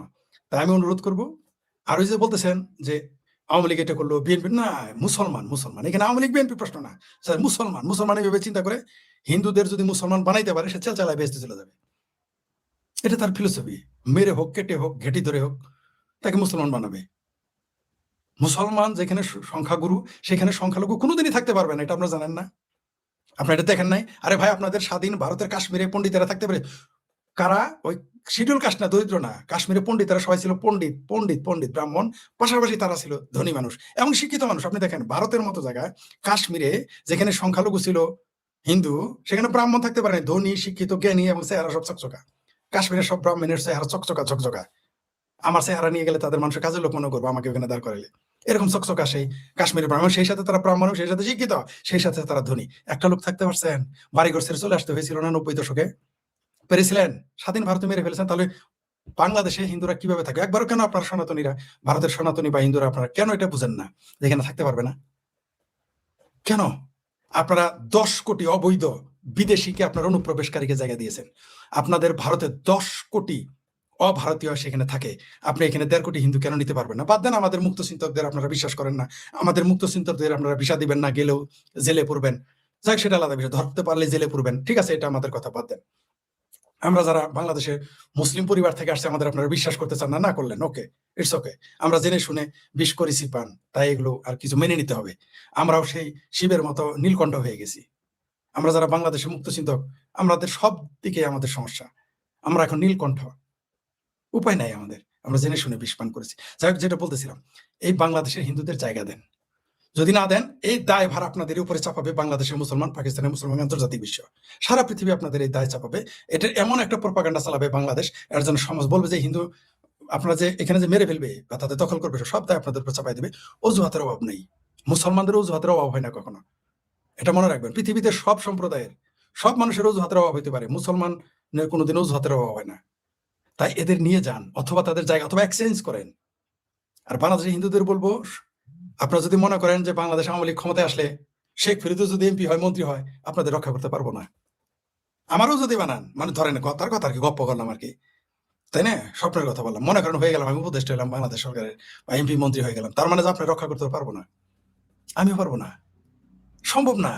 Speaker 1: তাই আমি অনুরোধ করব। আর ওই যে বলতেছেন যে আওয়ামী লীগ এটা করলো, বিএনপি না, মুসলমান মুসলমান, এখানে আওয়ামী লীগ বিএনপি প্রশ্ন না স্যার, মুসলমান মুসলমান এইভাবে চিন্তা করে হিন্দুদের যদি মুসলমান বানাইতে পারে, সে চালায় বেহেস্তে চলে যাবে। এটা তার ফিলোসফি। মেরে হোক, কেটে হোক, ঘেটি ধরে হোক, তাকে মুসলমান বানাবে। মুসলমান যেখানে সংখ্যাগুরু, সেখানে সংখ্যালঘু কোনোদিনই থাকতে পারবে না। এটা আপনারা জানেন না? আপনারা এটা দেখেন নাই? আরে ভাই, আপনাদের স্বাধীন ভারতের কাশ্মীরে পণ্ডিতেরা থাকতে পারে। কারা? ওই শিডিউল কাস্ট না, দরিদ্র না। কাশ্মীরে পণ্ডিতেরা সবাই ছিল পণ্ডিত, পণ্ডিত, পণ্ডিত, ব্রাহ্মণ, পাশাপাশি তারা ছিল ধনী মানুষ এবং শিক্ষিত মানুষ। আপনি দেখেন ভারতের মতো জায়গায়, কাশ্মীরে যেখানে সংখ্যালঘু ছিল হিন্দু, সেখানে ব্রাহ্মণ থাকতে পারে না। ধনী, শিক্ষিত, জ্ঞানী এবং চেহারা সব চকচকা। কাশ্মীরের সব ব্রাহ্মণের চেহারা চকচকা ঝকঝকা। আমার চেহারা নিয়ে গেলে তাদের মানুষের কাজের লোক মনে করবো, আমাকে ওখানে দাঁড় করাইলে। এরকম চকচকা সেই কাশ্মীরের ব্রাহ্মণ, সেই সাথে তারা ব্রাহ্মণ, সেই সাথে শিক্ষিত, সেই সাথে তারা ধনী। একটা লোক থাকতে পারছেন? বাড়িঘর ছেড়ে চলে আসতে হয়েছিল না 90 দশকে? পেরেছিলেন? স্বাধীন ভারতে মেরে ফেলেছেন। তাহলে বাংলাদেশে হিন্দুরা কিভাবে থাকে? একবারও কেন আপনার সনাতনীরা, ভারতের সনাতনী বা হিন্দুরা, আপনারা কেন এটা বুঝেন না যেখানে থাকতে পারবে না? কেন আপনারা 10 কোটি অবৈধ বিদেশিকে আপনার অনুপ্রবেশকারীকে জায়গা দিয়েছেন? আপনাদের ভারতে 10 কোটি অভারতীয় সেখানে থাকে, আপনি এখানে 1.5 কোটি হিন্দু কেন নিতে পারবেন না? বাদ দেন আমাদের মুক্ত চিন্তকদের আপনারা বিশ্বাস করেন না, আমাদের মুক্ত চিন্তকদের আপনারা ভিসা দিবেন না, গেলেও জেলে পড়বেন। যাক, সেটা আলাদা বিষয়। ধরতে পারলে জেলে পড়বেন, ঠিক আছে, এটা আমাদের কথা, বাদ দেন। আমরা যারা বাংলাদেশে মুসলিম পরিবার থেকে আসছে, আমাদের আপনারা বিশ্বাস করতে চান না, না করলেন, ওকে, ইটস ওকে। আমরা জেনে শুনে বিষ করেছি পান, তাই এগুলো আর কিছু মেনে নিতে হবে। আমরাও সেই শিবের মতো নীলকণ্ঠ হয়ে গেছি। আমরা যারা বাংলাদেশে মুক্ত চিন্তক, আমাদের সব দিকে আমাদের সমস্যা, আমরা এখন নীলকণ্ঠ, উপায় নাই আমাদের, আমরা জেনে শুনে বিষ পান করেছি। যাই হোক, যেটা বলতেছিলাম, এই বাংলাদেশের হিন্দুদের জায়গা দেন। যদি না দেন, এই দায় ভার আপনাদের উপরে চাপাবে বাংলাদেশের মুসলমান, পাকিস্তানের মুসলমান, আন্তর্জাতিক বিশ্ব, সারা পৃথিবী আপনাদের এই দায় চাপাবে। এটা এমন একটা প্রপাগান্ডা চালাবে বাংলাদেশ, এর জন্য সমাজ বলবে যে হিন্দু আপনারা যে এখানে যে মেরে ফেলবে বা তাদের দখল করবে, সব দায় আপনাদের উপর চাপাই দেবে। অজুহাতের অভাব নেই, মুসলমানদের অজুহাতের অভাব হয় না কখনো, এটা মনে রাখবেন। পৃথিবীতে সব সম্প্রদায়ের, সব মানুষের অজুহাতের অভাব হতে পারে, মুসলমানের কোনোদিন অজুহাতের অভাব হয় না। তাই এদের নিয়ে যান, অথবা তাদের জায়গা, অথবা এক্সচেঞ্জ করেন। আর বাংলাদেশের হিন্দুদের বলবো, আপনারা যদি মনে করেন যে বাংলাদেশ আওয়ামী লীগ ক্ষমতায় আসলে শেখ ফরিদও যদি এমপি হয়, মন্ত্রী হয়, আপনাদের রক্ষা করতে পারবো না। আমারও যদি বানান, মানে ধরেন কথার কথা আর কি, গপ্প করলাম আর কি, তাই না, স্বপ্নের কথা বললাম, মনে করেন হয়ে গেলাম, আমি উপদেষ্টা হলাম বাংলাদেশ সরকারের, বা এমপি মন্ত্রী হয়ে গেলাম, তার মানে যে আপনি রক্ষা করতে পারবো না? আমিও পারবো না, সম্ভব না।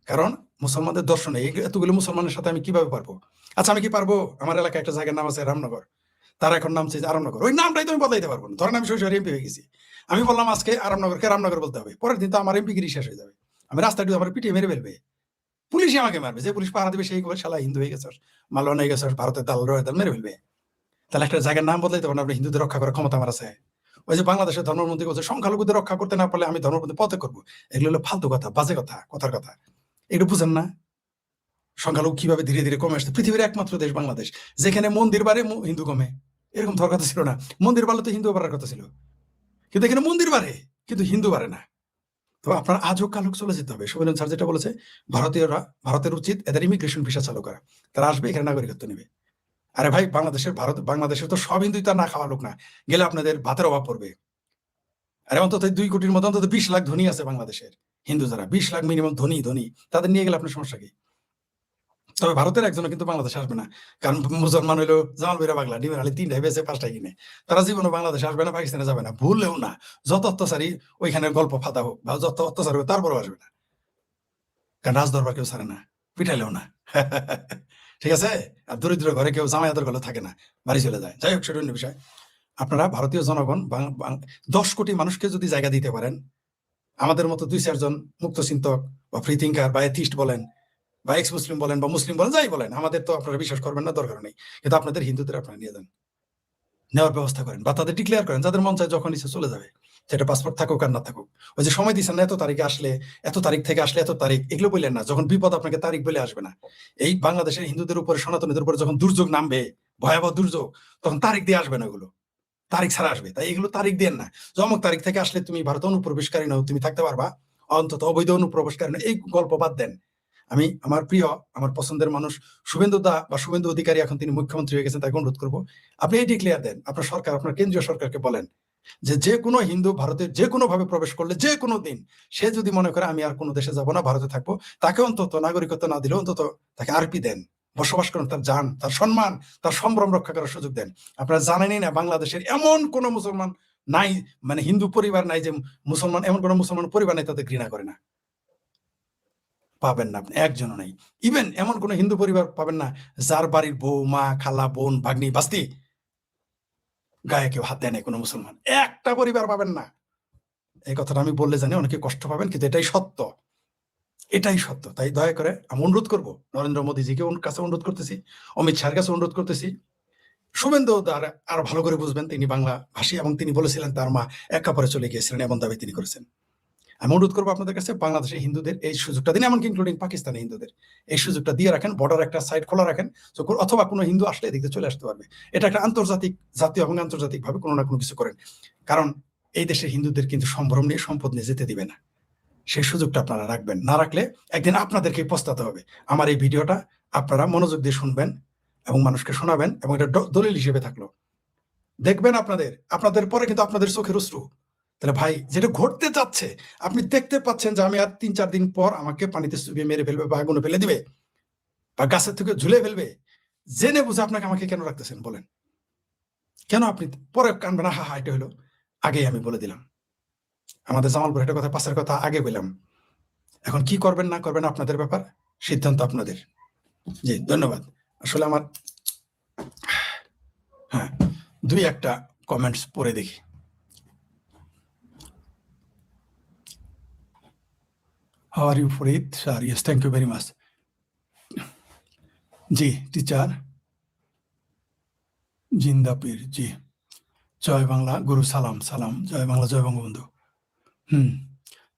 Speaker 1: কারণ মুসলমানদের দর্শনে এতগুলো মুসলমানের সাথে আমি কিভাবে পারবো? আচ্ছা, আমি কি পারবো? আমার এলাকায় একটা জায়গার নাম আছে রামনগর, তার এখন নাম চেয়ে আরামনগর, ওই নামটাই তো আমি বদলাইতে পারবো না। ধরেন আমি শৈশবে এমপি হয়ে গেছি, আমি বললাম আজকে আরামনগরকে রামনগর বলতে হবে, পরের দিন তো আমার এমপি গিরি শেষ হয়ে যাবে, আমি রাস্তায় আমার পিটিয়ে মেরে ফেলবে, পুলিশই আমাকে মারবে। যে পুলিশ পাহারা দিবে সেই শালা হিন্দু হয়ে গেছে, মালওয়ান হয়ে গেছে, ভারতের দাল রয়ে দাল মেরে ফেলবে। তাহলে একটা জায়গার নাম বদলাইতে পারেন, আপনি হিন্দুদের রক্ষা করার ক্ষমতা আমার আছে? ওই যে বাংলাদেশের ধর্মমন্ত্রী বলছে সংখ্যালঘুদের রক্ষা করতে না পারলে আমি ধর্মপন্থী পথে করবো, এগুলো হলো ফালতু কথা, বাজে কথা, কথার কথা। একটু বুঝেন না সংখ্যালঘু কিভাবে ধীরে ধীরে কমে আসছে? পৃথিবীর একমাত্র দেশ বাংলাদেশ যেখানে মন্দির বাড়ে হিন্দু কমে, এরকম ধর কথা ছিল না। মন্দির বাড়লে তো হিন্দু বাড়ার কথা ছিল, কিন্তু এখানে মন্দির বাড়ে কিন্তু হিন্দু বাড়ে না। তো আপনার আজও কালুক চলে যেতে হবে। শুভেন্দু স্যার যেটা বলেছে, ভারতীয়রা, ভারতের উচিত এদের ইমিগ্রেশন ভিসা চালু করা, তারা আসবে, এখানে নাগরিকত্ব নেবে। আরে ভাই, বাংলাদেশের তো সব হিন্দুই তো না খাওয়া লোক না, গেলে আপনাদের ভাতের অভাব পড়বে। আরে অন্তত 2 কোটির মতো অন্তত 20 লাখ ধনী আছে বাংলাদেশের হিন্দু, যারা 20 লাখ মিনিমাম ধনী, তাদের নিয়ে গেলে আপনার সমস্যা কি? তবে ভারতের একজনও কিন্তু বাংলাদেশে আসবে না, কারণ মুসলমান হইলো জামাল বেরা পাগলা, ডিমের আলি 3টায় বেচে 5টায় কিনে, তারা জীবনে বাংলাদেশে আসবে না, পাকিস্তানে যাবে না, ভুললেও না। যত অত্যাচারী ওইখানে গল্প ফাতা হোক বা যত অত্যাচার হোক, তারপরেও আসবে না, কারণ রাজদরবার কেউ ছাড়ে না, পিটাইলেও না। ঠিক আছে। আর দরিদ্র ঘরে কেউ জামায়াতের গলে থাকে না, বাড়ি চলে যায়। যাই হোক, সেটা অন্য বিষয়। আপনারা ভারতীয় জনগণ 10 কোটি মানুষকে যদি জায়গা দিতে পারেন, আমাদের মতো 2-4 জন মুক্ত চিন্তক বা ফ্রি থিঙ্কার বা এথিস্ট বলেন বা এক্স মুসলিম বলেন বা মুসলিম বলেন, যাই বলেন, আমাদের তো আপনারা বিশ্বাস করবেন না, দরকার নেই। কিন্তু আপনাদের হিন্দুদের আপনারা নিয়ে যান, নেওয়ার ব্যবস্থা করেন বা তাদের ডিক্লেয়ার করেন, যাদের মন চায় যখন ইচ্ছে চলে যাবে, সেটা পাসপোর্ট থাকুক আর না থাকুক। ওই যে সময় দিচ্ছেন না, এত তারিখে আসলে, এত তারিখ থেকে আসলে এত তারিখ, এগুলো বললেন না। যখন বিপদ আপনাকে তারিখ বলে আসবে না। এই বাংলাদেশের হিন্দুদের উপরে, সনাতনীদের উপরে যখন দুর্যোগ নামবে, ভয়াবহ দুর্যোগ, তখন তারিখ দিয়ে আসবে না, ওগুলো তারিখ ছাড়া আসবে। তাই এগুলো তারিখ দেন না, যে অমুক তারিখ থেকে আসলে তুমি ভারত অনুপ্রবেশকারী নও, তুমি থাকতে পারবা, অন্তত অবৈধ অনুপ্রবেশকারী নও, এই গল্প বাদ দেন। আমি আমার প্রিয়, আমার পছন্দের মানুষ শুভেন্দু দা বা শুভেন্দু অধিকারী, এখন তিনি মুখ্যমন্ত্রী হয়ে গেছেন, তাকে অনুরোধ করবো, আপনি এই ডিক্লেয়ার দেন, আপনার সরকার, আপনার কেন্দ্রীয় সরকারকে বলেন যে যে কোনো হিন্দু ভারতে যে কোনো ভাবে প্রবেশ করলে, যে কোনো দিন, সে যদি মনে করে আমি আর কোনো দেশে যাব না, ভারতে থাকবো, তাকে অন্তত নাগরিকত্ব না দিলে অন্তত তাকে আরপি দেন, বসবাস করেন, তার জান, তার সম্মান, তার সম্ভ্রম রক্ষা করার সুযোগ দেন। আপনারা জানেনই না, বাংলাদেশের এমন কোন মুসলমান নাই, মানে হিন্দু পরিবার নাই যে মুসলমান, এমন কোন মুসলমান পরিবার নাই তাদের ঘৃণা করে না, পাবেন না, আপনি একজনও নাই। ইভেন এমন কোন হিন্দু পরিবার পাবেন না যার বাড়ির বউ, মা, খালা, বোন, ভাগ্নি, বাস্তি গায়ে কেউ হাত দেয় নাই কোনো মুসলমান, একটা পরিবার পাবেন না। এই কথাটা আমি বললে জানি অনেকে কষ্ট পাবেন, কিন্তু এটাই সত্য, এটাই সত্য। তাই দয়া করে আমি অনুরোধ করবো, নরেন্দ্র মোদীজিকে কাছে অনুরোধ করতেছি, অমিত শাহের কাছে অনুরোধ করতেছি, শুভেন্দু আরো ভালো করে বুঝবেন, তিনি বাংলা ভাষী, এবং তিনি বলেছিলেন তার মা এক কাপড়ে চলে গিয়েছিলেন, এমন দাবি তিনি করেছেন। আমি অনুরোধ করবো আপনাদের কাছে, বাংলাদেশের হিন্দুদের এই সুযোগটা দিন, এমনকি ইনক্লুডিং পাকিস্তানি হিন্দুদের এই সুযোগটা দিয়ে রাখেন, বর্ডার একটা সাইড খোলা রাখেন, অথবা কোনো হিন্দু আসলে এদিকে চলে আসতে পারবে। এটা একটা আন্তর্জাতিক, জাতীয় এবং আন্তর্জাতিক ভাবে কোনো না কোনো কিছু করেন, কারণ এই দেশের হিন্দুদের কিন্তু সম্ভ্রম নিয়ে, সম্পদ নিয়ে যেতে দিবে না। সেই সুযোগটা আপনারা রাখবেন, না রাখলে একদিন আপনাদেরকে পস্তাতে হবে। আমার এই ভিডিওটা আপনারা মনোযোগ দিয়ে শুনবেন এবং মানুষকে শোনাবেন, এবং এটা দলিল হিসেবে থাকলো, দেখবেন আপনাদের পরে কিন্তু আপনাদের চোখের অশ্রু। তাহলে ভাই, যেটা ঘটতে যাচ্ছে, আপনি দেখতে পাচ্ছেন যে আমি আর 3-4 দিন পর আমাকে পানিতে চুবিয়ে মেরে ফেলবে বা আগুনে ফেলে দিবে বা গাছের থেকে ঝুলে ফেলবে, জেনে বুঝে আপনাকে আমাকে কেন রাখতেছেন বলেন? কেন আপনি পরে কানবেন? হা হা, এটা হলো আগেই আমি বলে দিলাম, আমাদের জামালপুর একটা কথা, পাশের কথা আগে বললাম। এখন কি করবেন না করবেন আপনাদের ব্যাপার, সিদ্ধান্ত আপনাদের। জি, ধন্যবাদ। আসলে আমার, হ্যাঁ, 2-1টা কমেন্টস পড়ে দেখি। How are you, Farid? Sir, yes, thank you very much. জি টিচার জিন্দাপীর, জি, জয় বাংলা, গুরু সালাম সালাম, জয় বাংলা, জয় বঙ্গবন্ধু।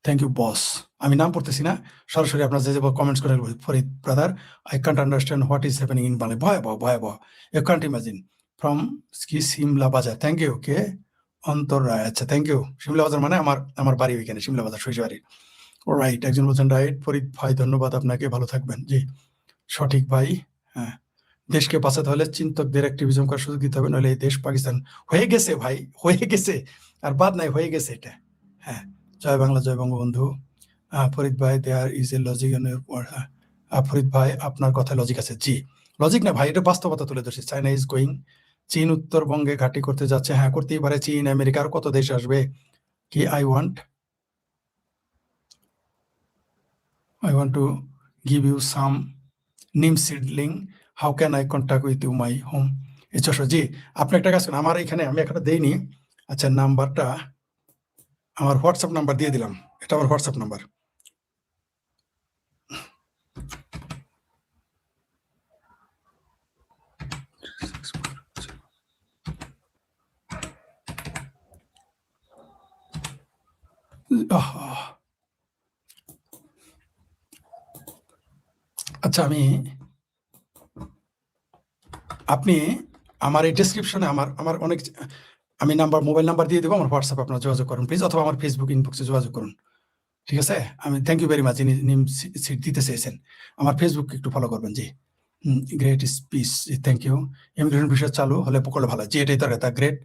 Speaker 1: Thank you boss. আমি নাম পড়তেছি না, সরাসরি আপনার যে কমেন্টস করে, Farid brother, I can't understand what is happening in Bangla, ভয়াবহ ভয়াবহ, you can't imagine. From Simla Bazar, thank you. কে অন্তর রায়, আচ্ছা, থ্যাংক ইউ। সিমলা বাজার মানে আমার বাড়ি ওইখানে, সিমলা বাজার, শৈশবাড়ি। রাইট, একজন বলছেন রাইট, ফরিদ ভাই ধন্যবাদ আপনাকে, ভালো থাকবেন। জি, সঠিক ভাই। হ্যাঁ, দেশকে বাঁচাতে হলে চিন্তকদের অ্যাক্টিভিজম করার সুযোগ দিতে হবে, নইলে এই দেশ পাকিস্তান হয়ে গেছে ভাই, হয়ে গেছে, আর বাদ নাই, হয়ে গেছে এটা। হ্যাঁ, জয় বাংলা, জয় বঙ্গবন্ধু। ফরিদ ভাই, there is a logic. Farid ভাই, আপনার কথায় লজিক আছে। জি, লজিক না ভাই, এটা বাস্তবতা তুলে ধরছে। চায়না ইজ গোয়িং, চীন উত্তরবঙ্গে ঘাঁটি করতে যাচ্ছে। হ্যাঁ, করতেই পারে, চীন, আমেরিকার কত দেশ আসবে। কি I want to give you some neem seedling, how can I contact with you my home? জি, আপনি একটা কাজ করেন, আমার এখানে, আমি এখনো দেইনি, আচ্ছা, নাম্বারটা, আমার হোয়াটসঅ্যাপ নাম্বার দিয়ে দিলাম, এটা আমার হোয়াটসঅ্যাপ নাম্বার। আচ্ছা, আপনি আমার এই ডেসক্রিপশনে আমার অনেক, আমি মোবাইল নাম্বার দিয়ে দেবো, আমার হোয়াটসঅ্যাপ আপনারা যোগাযোগ করুন প্লিজ, অথবা আমার ফেসবুক ইনবক্সে যোগাযোগ করুন, ঠিক আছে? আমি থ্যাংক ইউ ভেরি মাচ, যিনি সিট দিতে চেয়েছেন, আমার ফেসবুক একটু ফলো করবেন। জি, great speech, thank you. Immigration বিষয় চালু হলে করলে ভালো। জি, এটাই তার কথা, গ্রেট।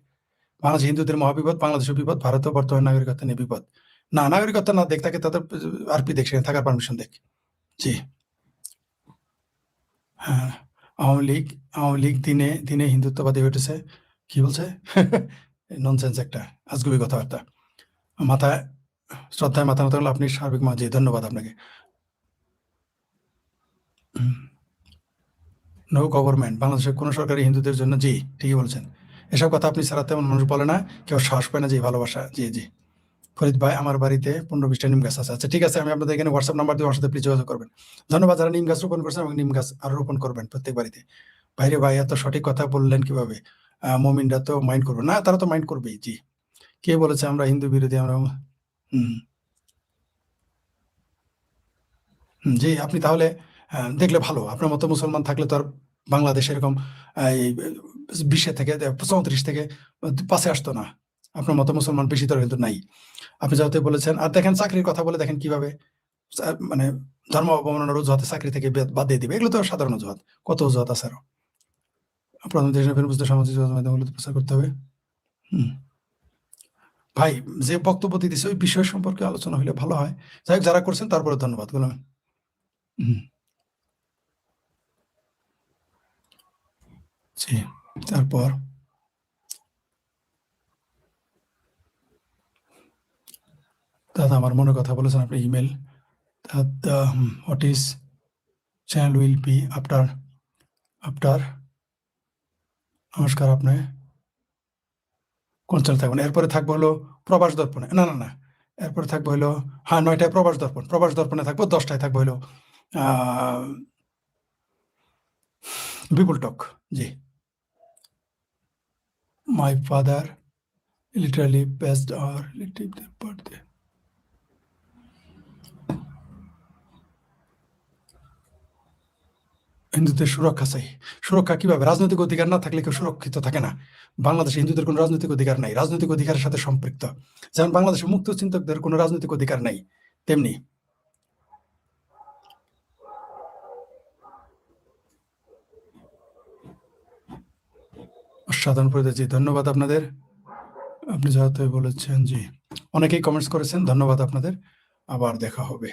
Speaker 1: বাংলাদেশ হিন্দুদের মহাবিপদ, বাংলাদেশের বিপদ, ভারতেও বর্তমান নাগরিকত্ব নিয়ে বিপদ। না, নাগরিকত্ব না দেখ, তাকে তাদের আরপি দেখ, সেখানে থাকার পারমিশন দেখ। জি, হ্যাঁ, আওয়ামী লীগ দিনে দিনে হিন্দুত্ববাদী হয়ে উঠেছে। কি বলছে? ননসেন্স একটা আজগুবি কথাবার্তা। মাথায় শ্রদ্ধায় মাথা নত হলে আপনি সার্বিক জি, ধন্যবাদ আপনাকে। নো গভর্নমেন্ট বাংলাদেশের কোনো সরকারি হিন্দুদের জন্য জি, ঠিকই বলছেন। এসব কথা আপনি ছাড়া তেমন মানুষ বলে না, কেউ সাহস পায় না যে ভালোবাসা। জি, জি। ফরিদ ভাই, আমার বাড়িতে ১৫-২০টা নিম গাছ আছে। আচ্ছা ঠিক আছে, আমি আপনাদের এখানে হোয়াটসঅ্যাপ নাম্বার দিয়ে আমার সাথে প্লিজ যোগাযোগ করবেন। ধন্যবাদ যারা নিম গাছ রোপণ করছেন এবং নিম গাছ আরো রোপণ করবেন প্রত্যেক বাড়িতে। ভাইরে ভাই, এত সঠিক কথা বললেন কিভাবে? মমিনরা তো মাইন্ড করবে না, তারা তো মাইন্ড করবেই। জি। কে বলেছে আমরা হিন্দু বিরোধী? আমরা হুম, জি, আপনি তাহলে দেখলে ভালো। আপনার মতো মুসলমান থাকলে তো আর বাংলাদেশ এরকম এই ২০ থেকে ৩৪ থেকে ৫ এ আসতো না। আপনার মতো মুসলমান বেশি তো কিন্তু নাই। আপনি যেহেতু বলেছেন, আর দেখেন চাকরির কথা বলে দেখেন কিভাবে মানে ধর্ম অবমাননার অজুহাতে চাকরি থেকে বাদ দিয়ে দিবে। এগুলো তো সাধারণ অজুহাত। কত অজুহাত আছে আরো। প্রধানমন্ত্রী হিসেবে বুঝতে সামাজিক যোগাযোগ মাধ্যমগুলোতে প্রচার করতে হবে। হুম। ভাই, যে বক্তব্য দিতেছে ওই বিষয় সম্পর্কে আলোচনা হইলে ভালো হয়। যাই হোক, যারা করছেন তারপরে ধন্যবাদ। হুম, জি। তারপর দাদা আমার মনের কথা বলেছেন আপনি email. What is channel will be after নমস্কার আপনি কোন চ্যানেল থাকবেন? এরপরে থাকবো হলো প্রবাস দর্পণে। না, না, না। এরপরে থাকবো হলো, হ্যাঁ, ৯ টায় প্রবাস দর্পণ। প্রবাস দর্পণে থাকবো, ১০ টায় থাকবো হলো আ বিপুল টক। জি। My father literally passed our relative their birthday. হিন্দুদের সুরক্ষা চাই। সুরক্ষা কিভাবে? রাজনৈতিক অধিকার না থাকলে কেউ সুরক্ষিত থাকে না। বাংলাদেশে হিন্দুদের কোনো রাজনৈতিক অধিকার নাই। রাজনৈতিক অধিকারের সাথে সম্পৃক্ত। যেমন বাংলাদেশে মুক্ত চিন্তকদের কোনো রাজনৈতিক অধিকার নাই, তেমনি অসাধারণ পরিচয়। জি, ধন্যবাদ আপনাদের। আপনি যথাযথ বলেছেন। জি। অনেকেই কমেন্টস করেছেন। ধন্যবাদ আপনাদের। আবার দেখা হবে।